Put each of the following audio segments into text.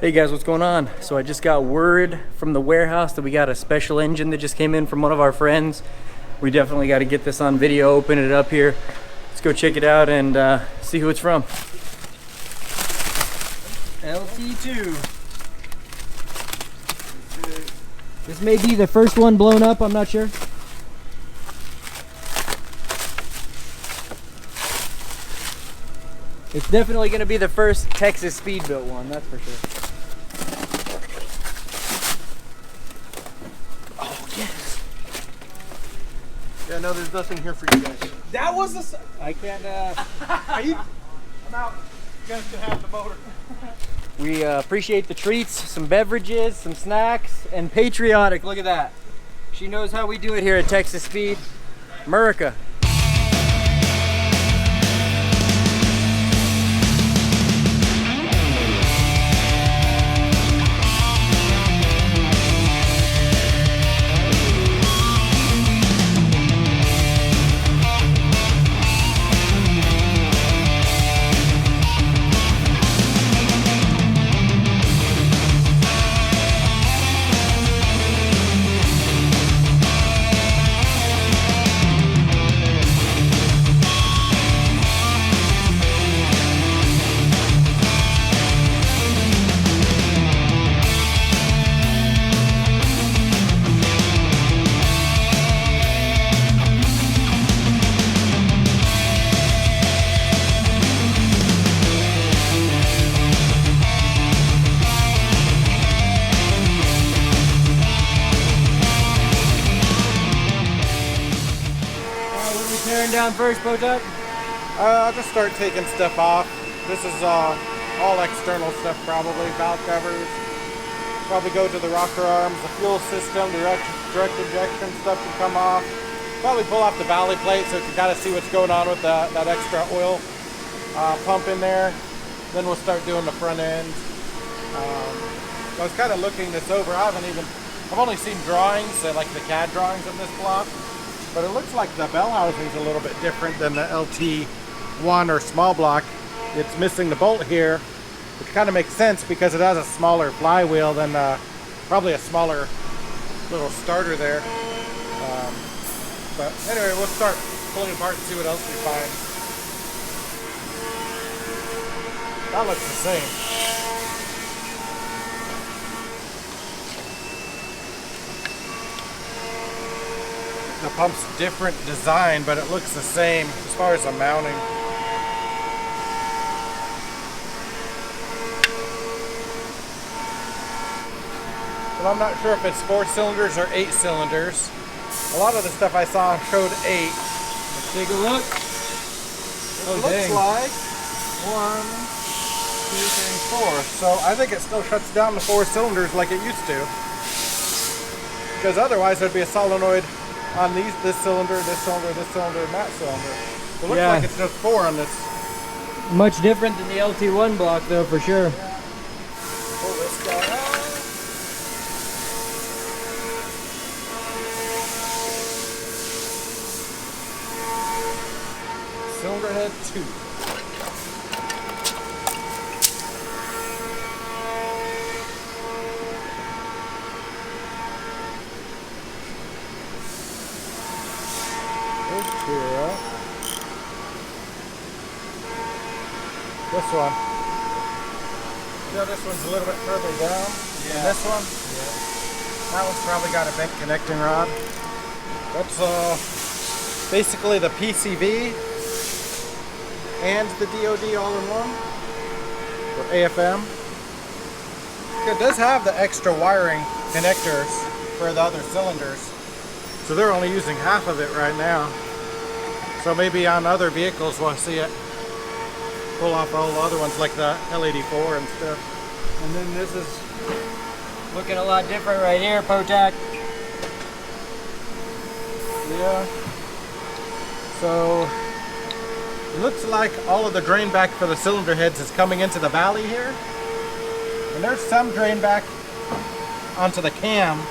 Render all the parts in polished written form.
Hey guys, what's going on? So I just got word from the warehouse that we got a special engine that just came in from one of our friends. We definitely got to get this on video, open it up here. Let's go check it out and see who it's from. LT2. This may be the first one blown up, I'm not sure. It's definitely going to be the first Texas speed-built one, that's for sure. Oh, yes. Yeah, no, there's nothing here for you guys. That was the... I can't... I'm out. You guys can have the motor. We appreciate the treats, some beverages, some snacks, and patriotic. Look at that. She knows how we do it here at Texas Speed. America. Tearing down first, Botuck? I'll just start taking stuff off. This is all external stuff probably. Valve covers. Probably go to the rocker arms, the fuel system, direct injection stuff can come off. Probably pull off the valley plate so you can kind of see what's going on with that extra oil pump in there. Then we'll start doing the front end. I was kind of looking this over. I've only seen drawings, like the CAD drawings of this block. But it looks like the bell housing is a little bit different than the LT1 or small block. It's missing the bolt here, which kind of makes sense because it has a smaller flywheel than probably a smaller little starter there. But anyway, we'll start pulling apart and see what else we find. That looks the same. The pump's different design, but it looks the same as far as the mounting. Well, I'm not sure if it's 4 cylinders or 8 cylinders. A lot of the stuff I saw showed 8. Let's take a look. It looks like 1, 2, 3, 4. So I think it still shuts down the 4 cylinders like it used to. Because otherwise there'd be a solenoid on this cylinder, this cylinder, this cylinder, and that cylinder. It looks like it's just 4 on this. Much different than the LT1 block though, for sure. Yeah. Pull this guy out. Cylinder head 2. This one. Yeah, this one's a little bit further down. Yeah. This one? Yeah. That one's probably got a bent connecting rod. That's basically the PCV and the DOD all in one. Or AFM. It does have the extra wiring connectors for the other cylinders. So they're only using half of it right now. So maybe on other vehicles we'll see it pull off all the other ones like the L84 and stuff. And then this is looking a lot different right here, Potak. Yeah. So it looks like all of the drain back for the cylinder heads is coming into the valley here. And there's some drain back onto the cam.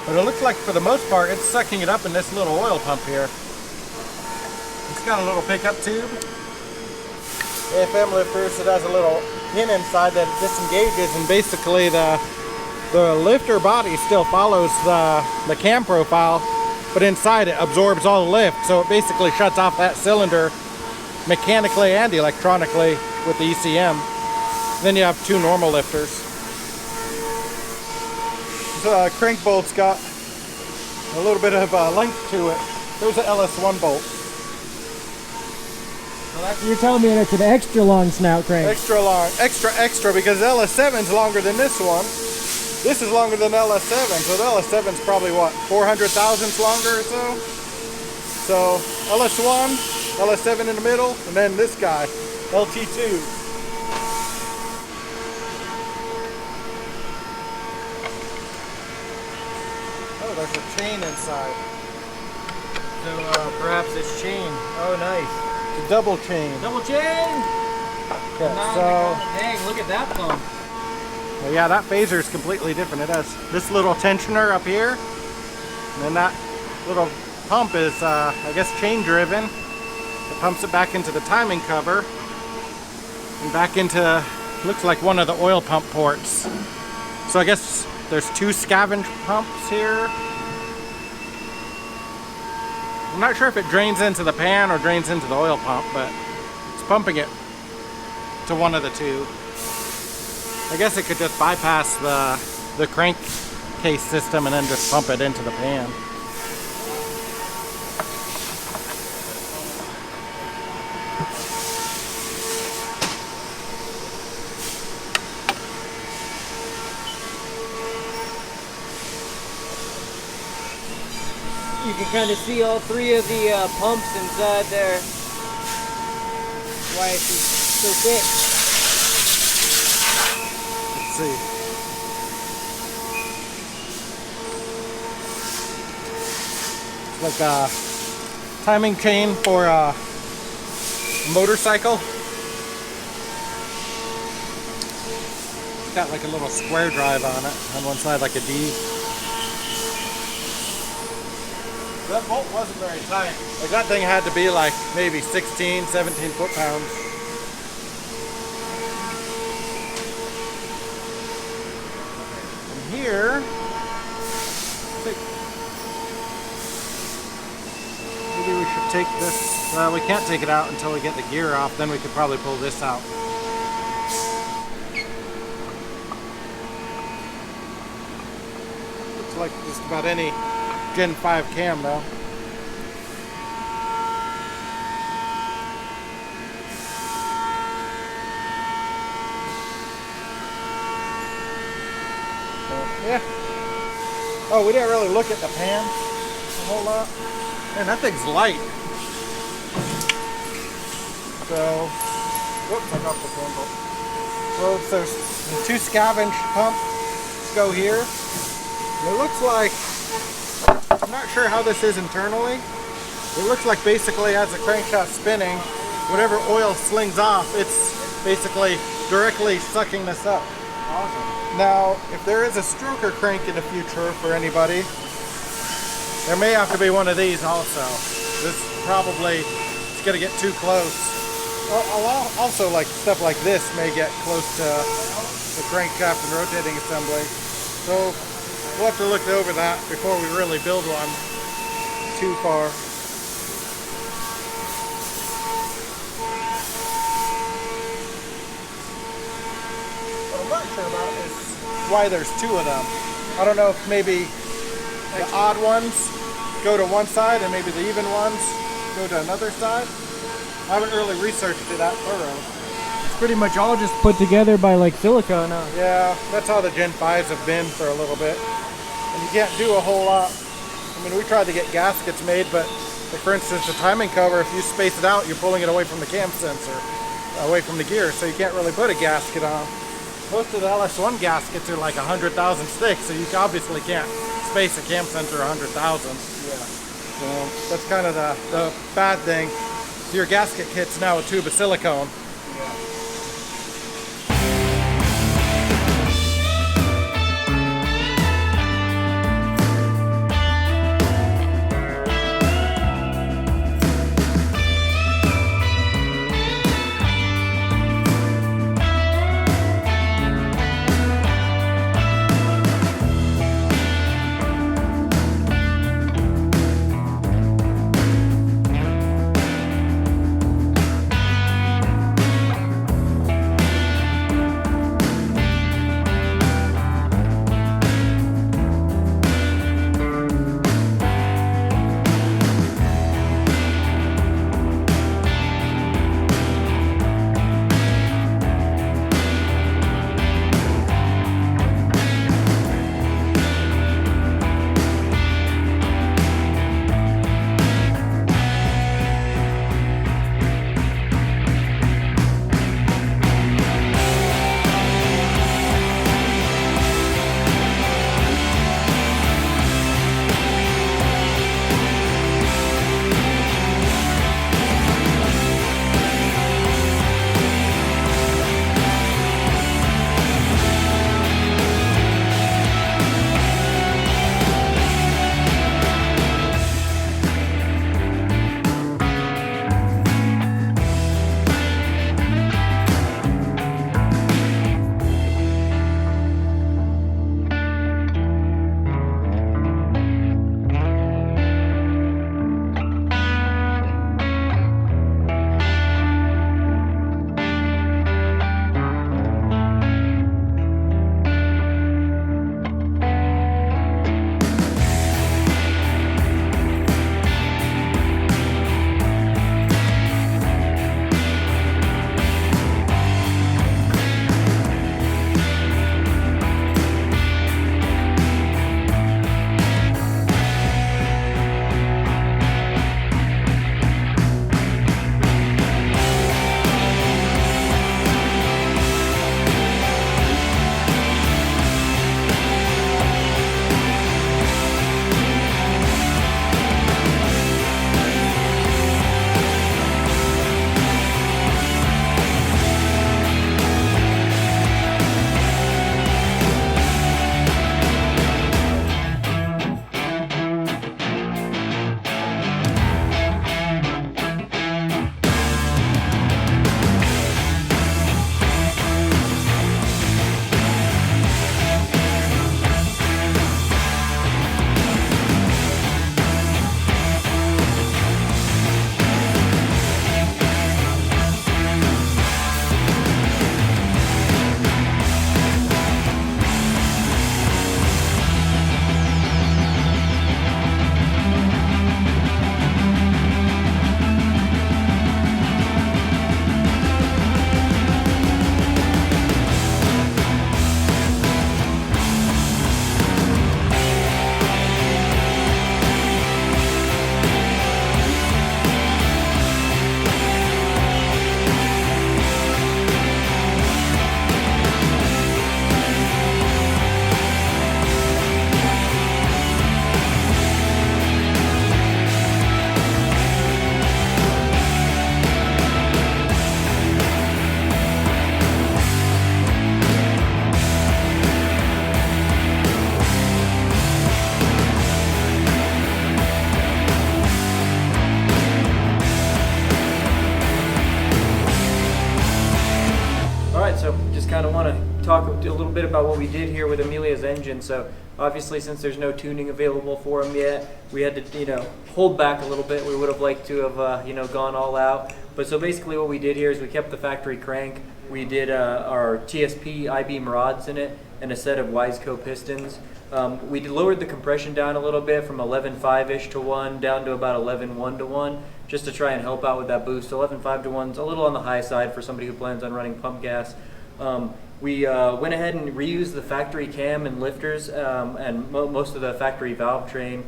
But it looks like for the most part it's sucking it up in this little oil pump here. It's got a little pickup tube. AFM lifters, it has a little pin inside that disengages, and basically the lifter body still follows the cam profile, but inside it absorbs all the lift, so it basically shuts off that cylinder mechanically and electronically with the ECM. Then you have two normal lifters. The crank bolt's got a little bit of length to it. There's an LS1 bolt. You're telling me it's an extra long snout crank? Extra long, extra, because LS7's longer than this one. This is longer than LS7, so the LS7's probably what, 400 thousandths longer or so? So LS1, LS7 in the middle, and then this guy, LT2. Oh, there's a chain inside. So perhaps it's chain. Oh, nice. It's a double chain. Double chain! Okay, so Dang, look at that pump. well, yeah, that phaser is completely different. It has this little tensioner up here, and then that little pump is, I guess, chain driven. It pumps it back into the timing cover and back into, looks like one of the oil pump ports. So I guess there's two scavenge pumps here. I'm not sure if it drains into the pan or drains into the oil pump, but it's pumping it to one of the two. I guess it could just bypass the crankcase system and then just pump it into the pan. You can kind of see all three of the pumps inside there. Why it's so thick. Let's see. It's like a timing chain for a motorcycle. It's got like a little square drive on it. On one side like a D. That bolt wasn't very tight. Like that thing had to be like maybe 16, 17 foot-pounds. And here, maybe we should take this. Well, we can't take it out until we get the gear off. Then we could probably pull this out. Looks like just about any Gen 5 cam though. Yeah. Oh, we didn't really look at the pan a whole lot. Man, that thing's light. So, whoops, I dropped the pan bolt. So there's the two scavenge pumps go here. And it looks like, I'm not sure how this is internally. It looks like basically as the crankshaft's spinning, whatever oil slings off, it's basically directly sucking this up. Awesome. Now, if there is a stroker crank in the future for anybody, there may have to be one of these also. This probably is going to get too close. Also, like stuff like this may get close to the crankshaft and rotating assembly. So we'll have to look over that before we really build one too far. What I'm not sure about is why there's two of them. I don't know if maybe the odd ones go to one side and maybe the even ones go to another side. I haven't really researched it that thorough. It's pretty much all just put together by like silicone, huh? Yeah, that's how the Gen 5s have been for a little bit. And you can't do a whole lot. I mean, we tried to get gaskets made, but like for instance, the timing cover, if you space it out, you're pulling it away from the cam sensor, away from the gear, so you can't really put a gasket on. Most of the LS1 gaskets are like 100,000 sticks, so you obviously can't space a cam sensor 100,000. Yeah. So that's kind of the bad thing. So your gasket kit's now a tube of silicone. talk a little bit about what we did here with Emelia's engine. So obviously, since there's no tuning available for them yet, we had to, hold back a little bit. We would have liked to have, gone all out. But so basically what we did here is we kept the factory crank. We did our TSP I-beam rods in it and a set of Wiseco pistons. We lowered the compression down a little bit from 11.5-ish to 1 down to about 11.1 to 1, just to try and help out with that boost. 11.5 to 1 is a little on the high side for somebody who plans on running pump gas. We went ahead and reused the factory cam and lifters and most of the factory valve train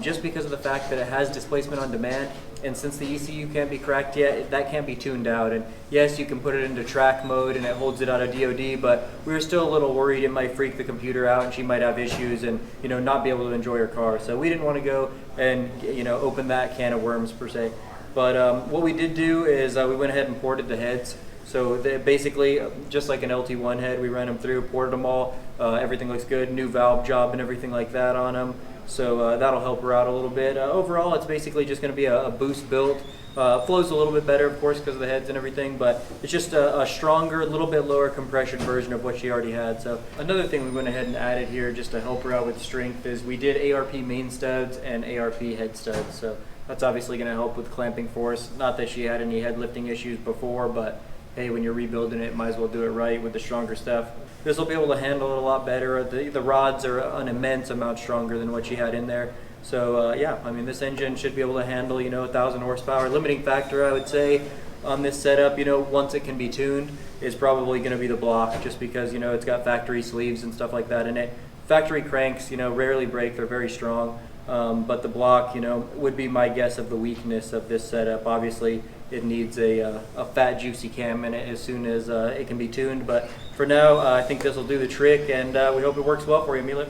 just because of the fact that it has displacement on demand. And since the ECU can't be cracked yet, that can't be tuned out. And yes, you can put it into track mode and it holds it out of DOD, but we were still a little worried it might freak the computer out and she might have issues and not be able to enjoy her car. So we didn't want to go and open that can of worms per se. But what we did do is we went ahead and ported the heads. So basically, just like an LT1 head, we ran them through, ported them all. Everything looks good, new valve job and everything like that on them. So that'll help her out a little bit. Overall, it's basically just going to be a boost built. Flows a little bit better, of course, because of the heads and everything, but it's just a stronger, a little bit lower compression version of what she already had. So another thing we went ahead and added here just to help her out with strength is we did ARP main studs and ARP head studs. So that's obviously going to help with clamping force. Not that she had any head lifting issues before, but hey, when you're rebuilding it, might as well do it right with the stronger stuff. This will be able to handle it a lot better. The rods are an immense amount stronger than what she had in there. So yeah, I mean, this engine should be able to handle 1,000 horsepower. Limiting factor, I would say, on this setup, once it can be tuned, is probably going to be the block, just because it's got factory sleeves and stuff like that in it. Factory cranks, rarely break. They're very strong. But the block, would be my guess of the weakness of this setup. Obviously, it needs a fat, juicy cam in it as soon as it can be tuned. But for now, I think this will do the trick, and we hope it works well for you, Emelia.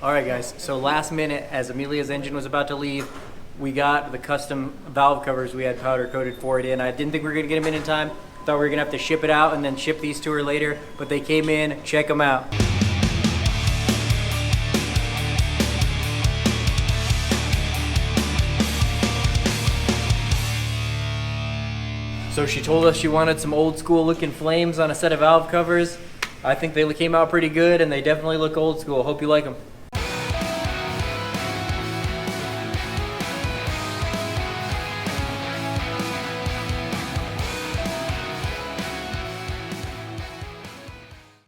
All right, guys. So last minute, as Emelia's engine was about to leave, we got the custom valve covers we had powder coated for it in. I didn't think we were going to get them in time. Thought we were going to have to ship it out and then ship these to her later. But they came in. Check them out. So she told us she wanted some old school looking flames on a set of valve covers. I think they came out pretty good and they definitely look old school. Hope you like them.